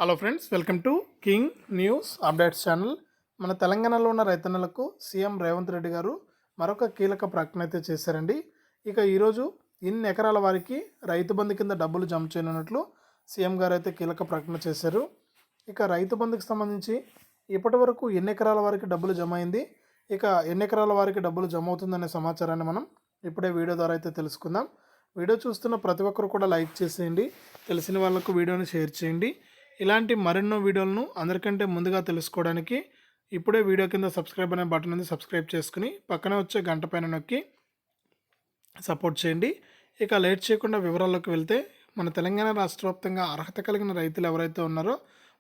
Hello friends, welcome to king news updates channel. మన తెలంగాణలో ఉన్న రైతన్నలకు సీఎం రేవంత్ రెడ్డి గారు మరొక కీలక ప్రకటన అయితే చేశారండి. ఇక ఈరోజు ఇన్ని ఎకరాల వారికి రైతు బంధు కింద డబ్బులు జమ చేయనున్నట్లు సీఎం గారు అయితే కీలక ప్రకటన చేశారు. ఇక రైతు బంధుకు సంబంధించి ఇప్పటి వరకు ఎన్ని ఎకరాల వారికి డబ్బులు జమ అయింది, ఇక ఎన్ని ఎకరాల వారికి డబ్బులు జమ అవుతుందనే సమాచారాన్ని మనం ఇప్పుడే వీడియో ద్వారా అయితే తెలుసుకుందాం. వీడియో చూస్తున్న ప్రతి ఒక్కరు కూడా లైక్ చేసేయండి, తెలిసిన వాళ్ళకు వీడియోని షేర్ చేయండి. ఇలాంటి మరెన్నో వీడియోలను అందరికంటే ముందుగా తెలుసుకోవడానికి ఇప్పుడే వీడియో కింద సబ్స్క్రైబ్ అనే బటన్ ఉంది, సబ్స్క్రైబ్ చేసుకుని పక్కన వచ్చే గంట పైన నొక్కి సపోర్ట్ చేయండి. ఇక లేట్ చేయకుండా వివరాల్లోకి వెళ్తే, మన తెలంగాణ రాష్ట్ర వ్యాప్తంగా అర్హత కలిగిన రైతులు ఎవరైతే ఉన్నారో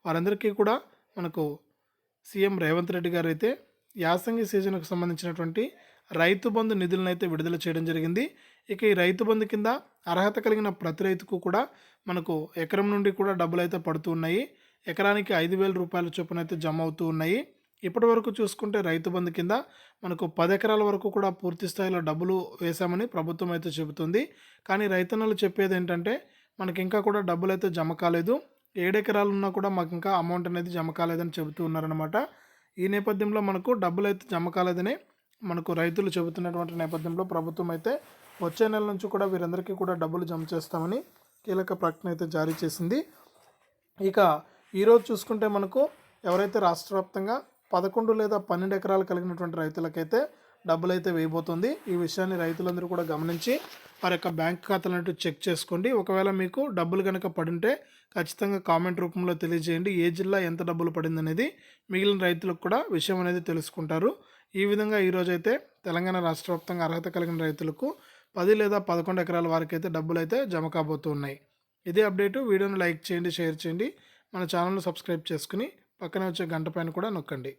వారందరికీ కూడా మనకు సీఎం రేవంత్ రెడ్డి గారు అయితే యాసంగి సీజన్కు సంబంధించినటువంటి రైతు బంధు నిధులను అయితే విడుదల చేయడం జరిగింది. ఇక ఈ రైతు బంధు కింద అర్హత కలిగిన ప్రతి రైతుకు కూడా మనకు ఎకరం నుండి కూడా డబ్బులు అయితే పడుతూ ఉన్నాయి. ఎకరానికి 5,000 రూపాయల చొప్పున అయితే జమ అవుతూ ఉన్నాయి. ఇప్పటి వరకు చూసుకుంటే రైతు బంధు కింద మనకు 10 ఎకరాల వరకు కూడా పూర్తి స్థాయిలో డబ్బులు వేశామని ప్రభుత్వం అయితే చెబుతుంది. కానీ రైతన్నలు చెప్పేది ఏంటంటే, మనకి ఇంకా కూడా డబ్బులు అయితే జమ కాలేదు, 7 ఎకరాలు ఉన్నా కూడా మాకు ఇంకా అమౌంట్ అనేది జమ కాలేదని చెబుతూ ఉన్నారనమాట. ఈ నేపథ్యంలో మనకు డబ్బులు అయితే జమ కాలేదని మనకు రైతులు చెబుతున్నటువంటి నేపథ్యంలో ప్రభుత్వం అయితే వచ్చే నెల నుంచి కూడా వీరందరికీ కూడా డబ్బులు జమ చేస్తామని కీలక ప్రకటన అయితే జారీ చేసింది. ఇక ఈరోజు చూసుకుంటే మనకు ఎవరైతే రాష్ట్ర వ్యాప్తంగా 11 లేదా 12 ఎకరాలు కలిగినటువంటి రైతులకైతే డబ్బులు అయితే వేయబోతుంది. ఈ విషయాన్ని రైతులందరూ కూడా గమనించి వారి యొక్క బ్యాంక్ ఖాతాలను చెక్ చేసుకోండి. ఒకవేళ మీకు డబ్బులు కనుక పడుంటే ఖచ్చితంగా కామెంట్ రూపంలో తెలియజేయండి. ఏ జిల్లా ఎంత డబ్బులు పడింది అనేది మిగిలిన రైతులకు కూడా విషయం అనేది తెలుసుకుంటారు. ఈ విధంగా ఈరోజైతే తెలంగాణ రాష్ట్ర వ్యాప్తంగా అర్హత కలిగిన రైతులకు 10 లేదా 11 ఎకరాల వారికి అయితే డబ్బులు అయితే జమ కాబోతున్నాయి. ఇదే అప్డేటు. వీడియోను లైక్ చేయండి, షేర్ చేయండి, మన ఛానల్ను సబ్స్క్రైబ్ చేసుకుని పక్కనే వచ్చే గంట పైన కూడా నొక్కండి.